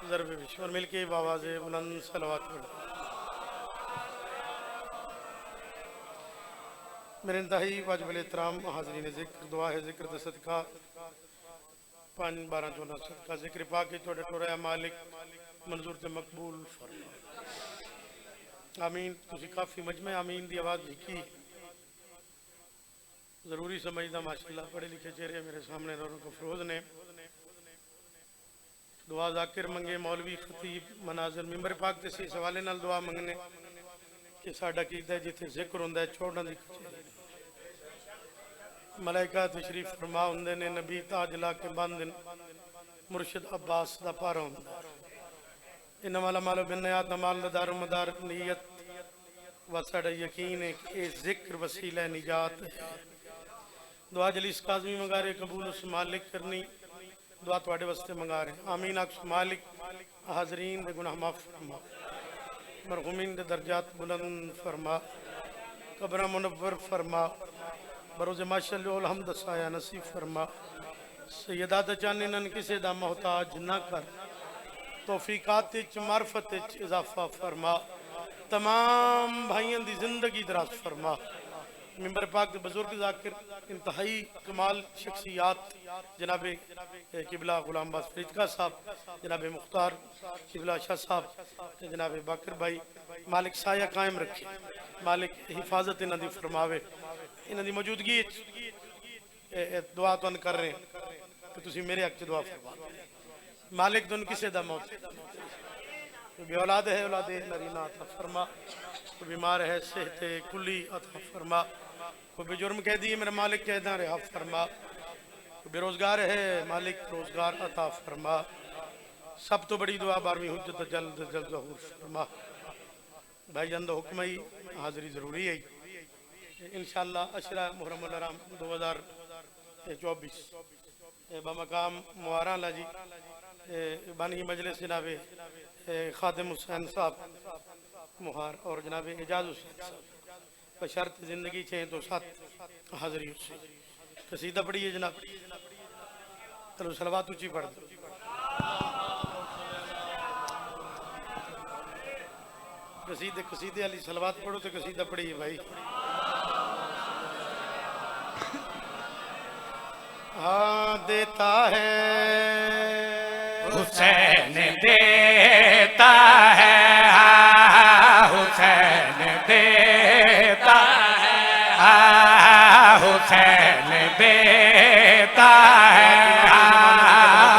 ज़रब विश्व और मिलके आवाज़ बुलंद सलवात पढ़। मेरे इंतहाई वाजिब एहतराम हाज़रीन ज़िक्र दुआ है ज़िक्र दा सदका 5 12 14 सदका ज़िक्र पाक तोड़े टोरा मालिक मंजूर ते मकबूल फरमा। आमीन। तुसी काफ़ी मजमे आमीन दी आवाज़ लिखी ज़रूरी समझदा माशाअल्लाह पढ़े लिखे चेहरे मेरे सामने रौनक अफरोज़ ने। दुआ जाकिर मंगे मौलवी खतीब मनाजिर मिंबर पाक ते इस हवाले नाल दुआ मंगने कि साडा कीदा जिथे जिक्र हुंदा है छोड़न दी मलाइका तशरीफ फरमा हुंदे ने नबी ताज ला के बंद मुर्शिद अब्बास दा पारा हुंदा इन वाला मालो बिन्यात माल दार मदार नीयत व साडा यकीन है कि ये जिक्र वसीला निजात है। दुआ जलीस काज़मी मंगा रहे कबूल उस मालिक करनी दुआ तुहाडे वास्ते मंगा रहे आमीन। अक्स मालिक हाज़रीन दे गुनाह माफ़ फरमा मरहूमीन दे दर्जात बुलंद फरमा कब्र मुनव्वर फरमा बरोज़ माशअल्लाह अलहम्द साया नसीब फरमा। सैयदा दा चानन किसे दा मोहताज ना कर तौफीकात च मार्फत च इजाफा फरमा तमाम भाइयों की जिंदगी दराज फरमा। मिंबर पाक के बुजुर्ग जाकिर इंतहाई कमाल शख्सियात जनाबे किबला गुलाम बास फरीद का साहब जनाबे मुख्तार किबला शाह साहब जनाबे बाकर भाई मालिक साया कायम रखे मालिक हिफाजत इन्हां दी फरमावे। इन्हां दी मौजूदगी दुआ तुन कर रहे हैं तो तुसी मेरे हक च दुआ फरमा मालिक तुन किसे दा मौत कोई औलाद है औलाद नरीना अता फरमा कोई बीमार है सेहत कुली अता फरमा कोई बेजुर्म कैदी है मेरा मालिक कैदा रिहा फरमा कोई बेरोजगार है मालिक रोजगार अता फरमा। सब तो बड़ी दुआ 12वीं हुज्जत जल्द जल्द ज़हूर फरमा। भाई जान हुक्म ही हाज़री ज़रूरी है इंशाअल्लाह अशरा मुहर्रम उल हराम 2024 बमकाम मुआरा जी बानी मजलिस जनाबे खादिम हुसैन साहब मुहार और जनाबे एजाज हुसैन साहब बशर्त जिंदगी 6 तो 7 हाज़री उससे कसीदा पढ़िए जनाब चलो सलवात ऊँची पढ़ दो। कसीदे वाली सलवात पढ़ो तो कसीदा पढ़िए भाई। हाँ देता है हुसैन देता है हुसैन देता है हुसैन देता है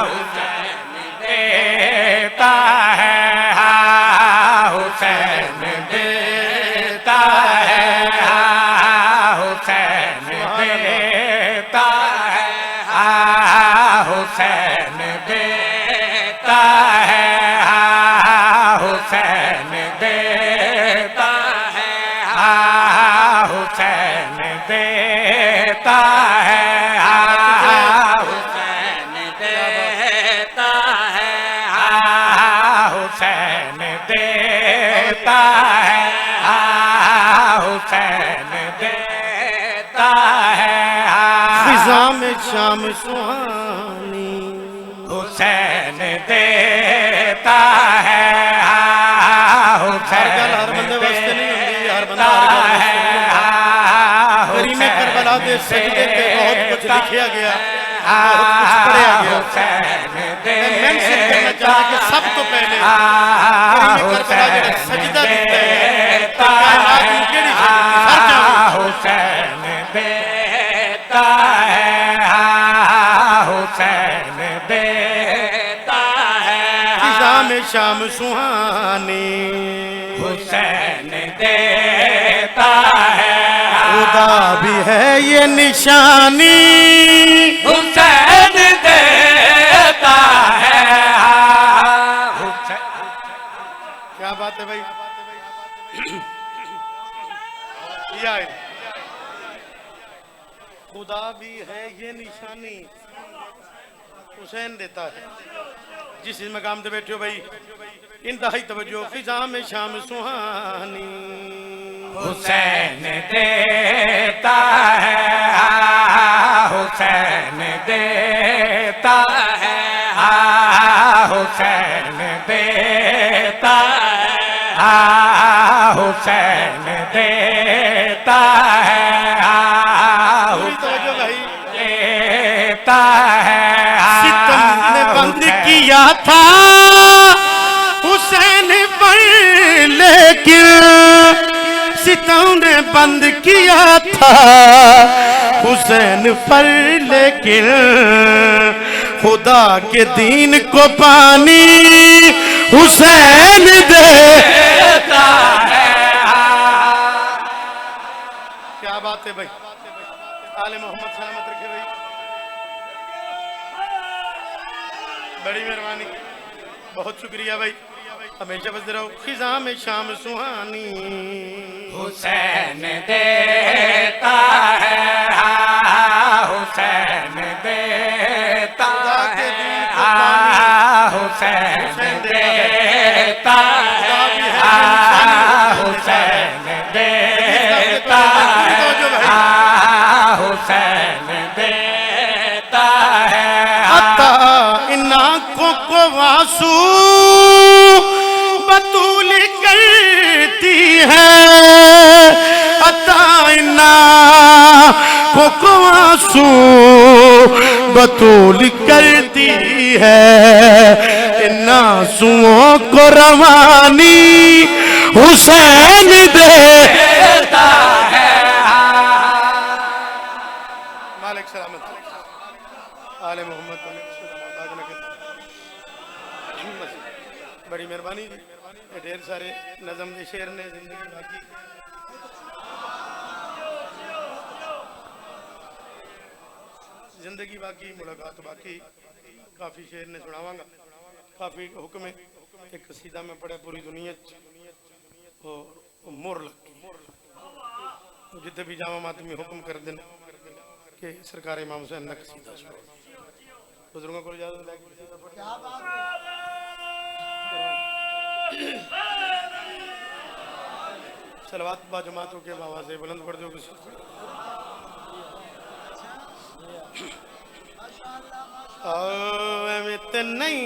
हुसैन देता है हुसैन देता है हुसैन देता है हुसैन देता है हुसैन देता है हुसैन देता है हुसैन देता है हुसैन देता है हुसैन देता है ख़िज़ा में शाम सुहानी हुसैन देता है हुसैन हर बंदे वास्ते नहीं होती हर बंदा है करीमे करबला दे सजदे पे बहुत कुछ लिखा गया बहुत कुछ पढ़ा गया। मैं मेंशन करना चाहता कि सब तो पहले करीमे करबला जेड़ा सजदा दिता है कायनात नूं केड़ी हर जगह हुसैन देता है हुसैन देता है ख़िज़ा में शाम सुहानी हुसैन देता है खुदा भी है ये निशानी हुसैन देता है क्या बात है भाई खुदा भी है ये निशानी हुसैन देता है। जिस मकाम पे बैठे हो भाई इंतहाई तवज्जो फ़िज़ा में शाम सुहानी हुसैन देता है हुसैन देता है हुसैन हुसैन देता है, तवज्जो भाई। देता है। सितम ने बंद किया था हुसैन पर, लेकिन सितम ने बंद किया था हुसैन पर, लेकिन खुदा के दीन को पानी हुसैन देता है। क्या बात है भाई, आले मोहम्मद सलामत रखे भाई, बड़ी मेहरबानी, बहुत शुक्रिया भाई, हमेशा बसते रहो। खिजा में शाम सुहानी हुसैन देता है, हुसैन देता है, हुसैन देता है, हुसैन देता है, हुसैन देता है। अता इन आंखों को आंसू बतूल करती है, अता इन आंखों को आंसू बतूल करती है, इन आंसुओं को रवानी हुसैन देता है। मालिक सलामत, आले मोहम्मद, बड़ी मेहरबानी जी। ढेर सारे नज़म के शेर ने जिंदगी बाकी, जिंदगी बाकी, मुलाकात बाकी, काफी शेर ने सुनावांगा, काफी हुक्म है। एक कसीदा में पढ़े पूरी दुनिया मोर लग जितने भी जामा मातमी हुक्म कर देने कि सरकार इमाम हुसैन ना कसीदा सुनो, बुजुर्गों को इजाजत लेके कसीदा पढ़। सलवात बाजमातों के बाबा से बुलंद पढ़ दो किसी अमित नहीं,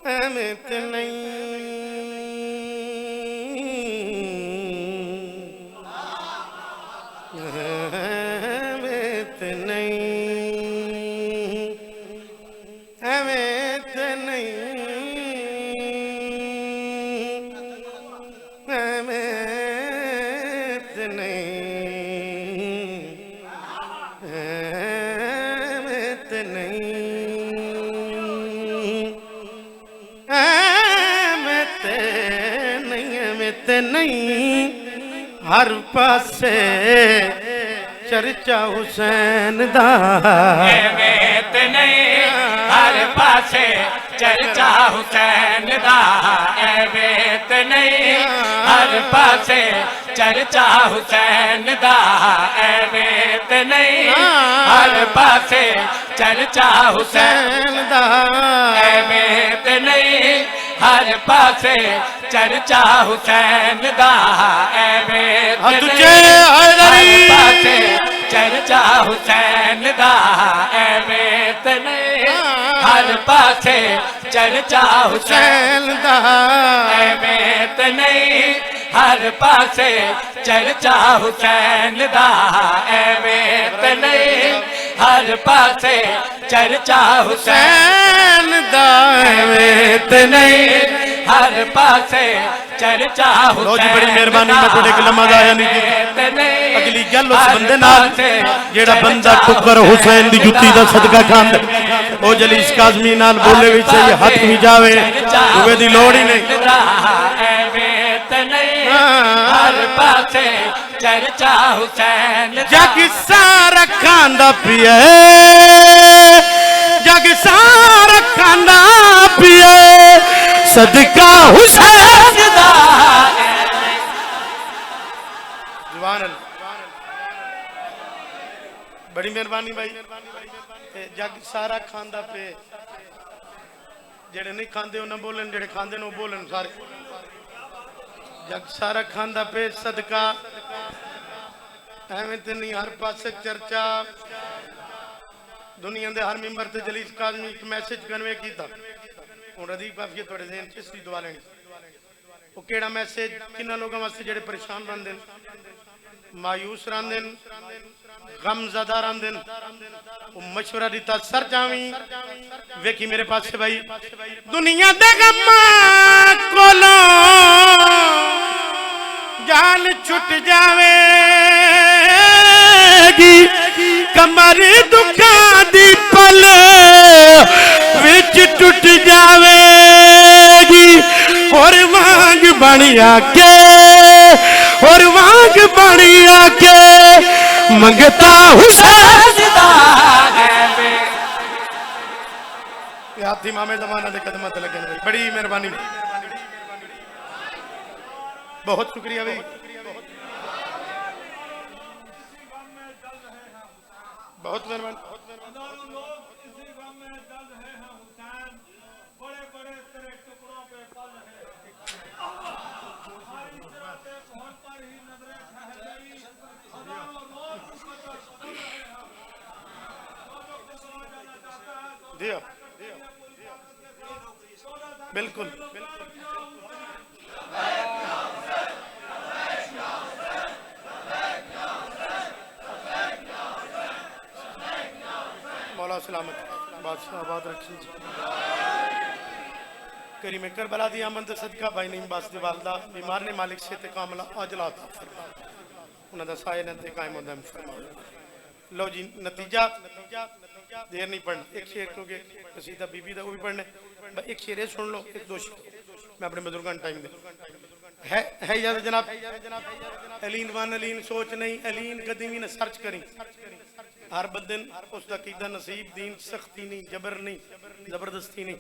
अमित नहीं, अमित नहीं, अमित नहीं, अमित नहीं, अमित नहीं, अमित नहीं, हर पासे चर्चा हुसैन दा, अमित नहीं, हर पासे चर्चा हुसैन दा, अमित नहीं, हर पासे चर्चा हुसैन दा, अमित नहीं, हर पासे चर्चा हुसैन दा, अमित नहीं, हर पासे चर्चा हुसैन दा, अमित नहीं, हर पासे चर्चा हुसैन दा, अमित नहीं, हर पासे चर्चा हुसैन दा, अमित नहीं, हर पासे चर्चा हुसैन दा, अमित नहीं, हर पासे चर्चा हुसैन दा, अमित नहीं, हर पासे चर्चा हुसैन। बड़ी मेहरबानी, मैं थोड़े कलमा आया नहीं की अगली गल उस बंदे नाल जेड़ा बंदा टुकर हुसैन दी जुत्ती दा सदका खांदा, ओ जलीस काज़मी नाल बोले भी सही, हाथ भी जावे, दुए दी लोड़ ही नहीं। हर पासे चर्चा हुसैन, जग सारा खांदा पिए, जग सारा खांदा पिए, सदका हुसैन दा। जुबान अल्लाह, बड़ी मेहरबानी भाई। जग सारा खांदा पे, जेड़े नहीं खांदे उन्हें बोलन, जेड़े खांदे ने बोलन सारे। जग सारा खांदा पे सदका, एवं तो नहीं, हर पास चर्चा। दुनिया के हर मेंबर से जलीस काज़मी एक मैसेज कन्वे किया, ਹੁਣ ਰਦੀਪ ਕਾਫੀ ਤੁਹਾਡੇ ਜ਼ਿਹਨ ਚ ਇਸ ਦੀ ਦੁਆ ਲੈਣੀ ਉਹ ਕਿਹੜਾ ਮੈਸੇਜ ਕਿੰਨਾ ਲੋਕਾਂ ਵਾਸਤੇ ਜਿਹੜੇ ਪਰੇਸ਼ਾਨ ਰਹਿੰਦੇ ਨੇ मायूस रंदन गमज़दा रंदन वो मशवरा दिता सर जावी वेखी मेरे पास से भाई दुनिया दे गम्मा कोलो जान छुट जावेगी कमर दुखा दी पल विच टूट जावेगी और मांग बनिया के और वांग बनिया के मंगता हुसैन हाथी मामे जमाना दे कदम लगे भाई बड़ी मेहरबानी बहुत शुक्रिया भाई बहुत मेहरबानी दिया बिल्कुल मौला सलामत बादशाह आबाद रखी करीम करबला दी आमद सदका भाई नहीं बास दी वालदा बीमार ने मालिक से कामला अजला अता फरमा उन्हां दा साए ने ते कायम होंदा फरमा लो जी नतीजा देर नहीं पढ़ना एक शेर क्योंकि कसीदा बीबी का वो भी पढ़ना एक शेर सुन लो एक दो शेर मैं अपने बुजुर्गों टाइम दे है याद जनाब अलीन वन अलीन सोच नहीं अलीन कदी भी न सर्च करी हर बंदे उसका कीदा नसीब दीन सख्ती नहीं जबर नहीं जबरदस्ती नहीं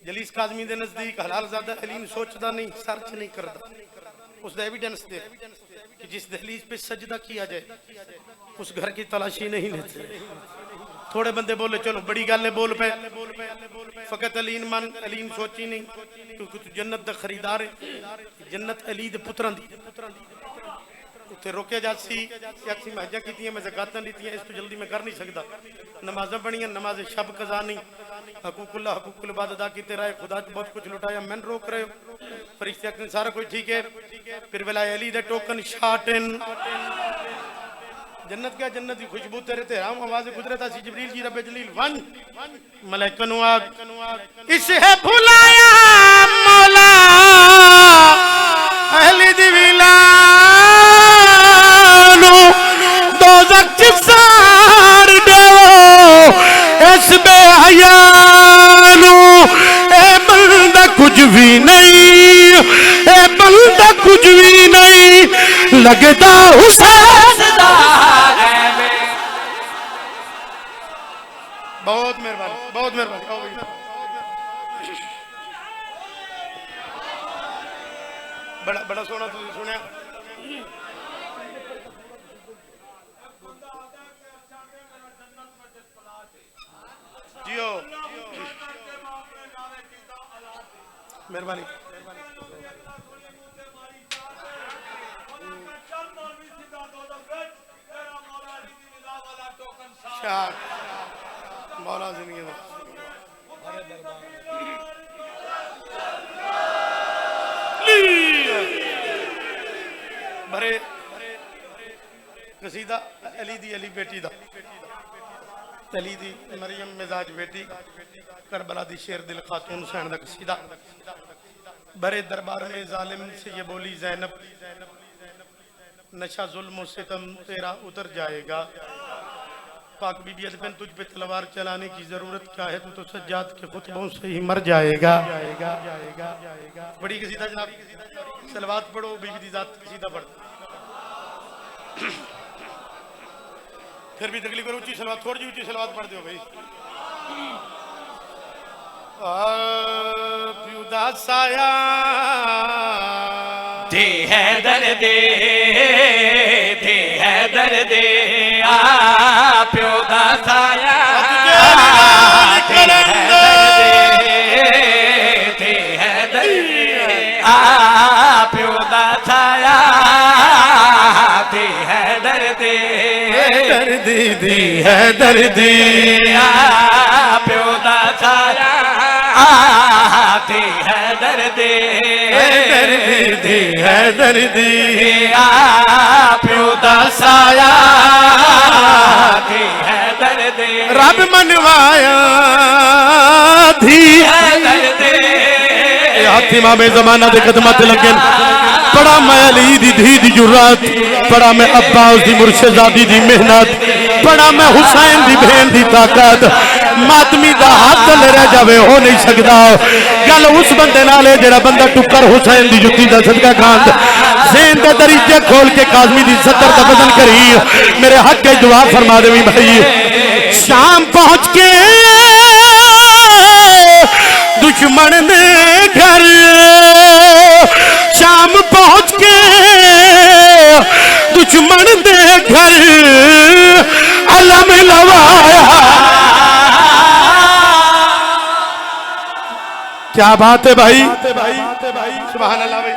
जलीस काजमी के नजदीक हलाल ज़्यादा अलीन सोचता नहीं सर्च नहीं करता उसका एविडेंस दे कि जिस दहलीज पे सजदा किया जाए उस घर की तलाशी नहीं लेते थोड़े बंदे बोले चलो बड़ी गल है बोल पे फकत अलीन मन अलीन सोची नहीं क्योंकि तू जन्नत दा खरीदार है जन्नत अली दे पुत्रां दी उत्थे रोके जासी कि मैं हज्जां कीतियां मैं ज़कातां लीतियां इस तो जल्दी मैं कर नहीं सकता नमाज़ां पढ़ियां नमाज शब कज़ा नहीं हकूकुल्लाह हकूकुल इबाद अदा कीते रहे खुदा बहुत कुछ लुटाया मैन रोक रहे हो फरिश्ते आखदे सारा कुछ ठीक है फिर विलाय अली दे टोकन शाटन जन्नत क्या जन्नत की खुशबू तेरे ते राम आवाज कुदरत सी जिब्रील जी रब्बे जलील वन मलाइका नु आग इसे है भुलाया मौला अहले दी विलानो दोज़ख च सार दो इस बेहयानो ए बंदा कुछ भी नहीं ए बंदा कुछ भी नहीं लगता हुसैन बहुत मेहरबानी बहुत मेहरबानी बड़ा बड़ा सोना तुझे सुनिया जियो मेहरबानी मौला जिंदगी में भरे कसीदा अली दी अली बेटी दा अली दी मरियम मिजाज बेटी करबला दी शेर दिल खातून हुसैन दा कसीदा भरे दरबार में जालिम से ये बोली ज़ैनब नशा जुल्म सितम तेरा उतर जाएगा पाक बीबी अदबन तुझ पे तलवार चलाने की जरूरत क्या है तू तो सज्जाद के खुतबों से ही मर जाएगा बड़ी कसीदा जनाब सलवात पढ़ो बीबी दी जात कसीदा पढ़ फिर भी तकलीफ करो ऊंची सलवात थोड़ी ऊंची सलवात पढ़ दो भाई साया दे है दर्द आ प्यो दा साया दे है दर्द आ प्यो दा साया दे है दर्द दी है दर्द आ प्यो दा साया आ थी है दर्दी दर्दी है दर्दी प्यो दसाया थी है दर्दी रब मनवाया थी है दर्दी हाथी मामे जमाना दे कदमां लगे बड़ा मैं अली दी धी दी जुर्रत बड़ा मैं अब्बास दी मुर्शिदादी दी मेहनत बड़ा मैं हुसैन दी बहन दी ताकत मातमी दा हाथ ले रह जावे हो नहीं सकदा गल उस बंदे नाल है जेड़ा बंदा टुकर हुसैन दी जुत्ती दा सदका खांद ज़हन दे दरीचे खोल के काज़मी दी सत्तर दा बदन करी मेरे हक के दुआ फरमा देवी भाई शाम पहुंच के दुश्मन ने घर शाम पहुंच के दुश्मन दे घर अलम लवाया क्या बात है भाई सुभान अल्लाह भाई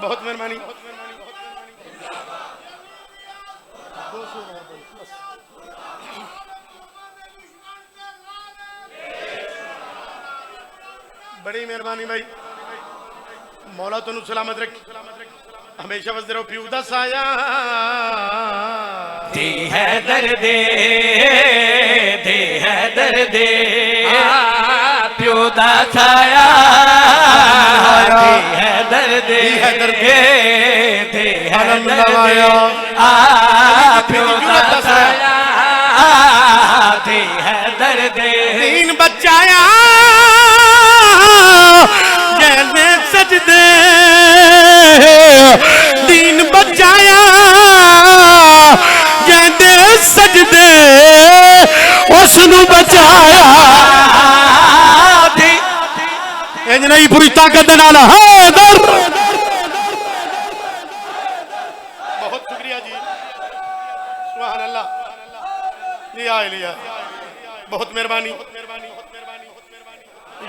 बहुत मेहरबानी बड़ी मेहरबानी भाई मौला तुनु सलामत रख हमेशा वसदे रहो प्यू दा साया थी है दर्दी प्यो दा छाया थी है दर्दी थी है दर्दी प्यो दा छाया थी है दर्दी दीन बचाया जैसे सजदे दीन बचाया जैसे सजदे उसनु बचाया इंज नहीं पूरी ताकत नाल हैदर बहुत शुक्रिया जी सुभान अल्लाह लिया बहुत मेहरबानी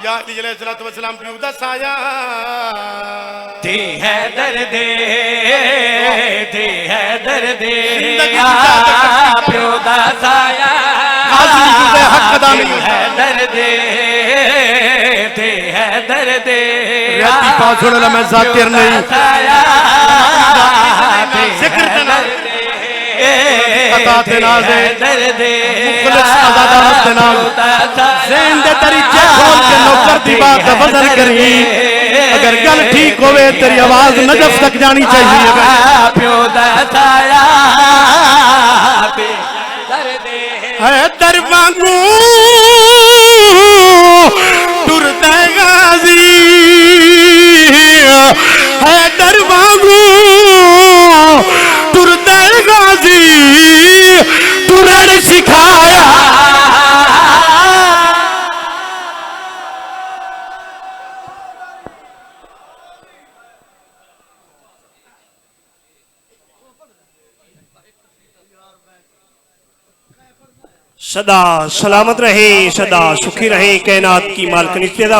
या अली अलैहिस्सलातु वस्सलाम प्यू दा साया थी है दर्दी प्यो दा साया हक अदा नहीं है दर्दी थी है दर्दी रियाती पास होने मैं जाकिर नहीं जिक्र अता ते नाज़े मुखलिस आज़ादात ते नाल ज़हन दे तरीके खोल के नौकर दी बात वज़न करी अगर गल ठीक होवे तेरी आवाज नजफ तक जानी चाहिए प्यो दा छाया है दर वांगू टुरदा गाजी है दर वांगू टुरदा गाजी टुरन सिखाया सदा सलामत रहे, सदा सुखी रहे, कायनात की मालकिन इत्तेदा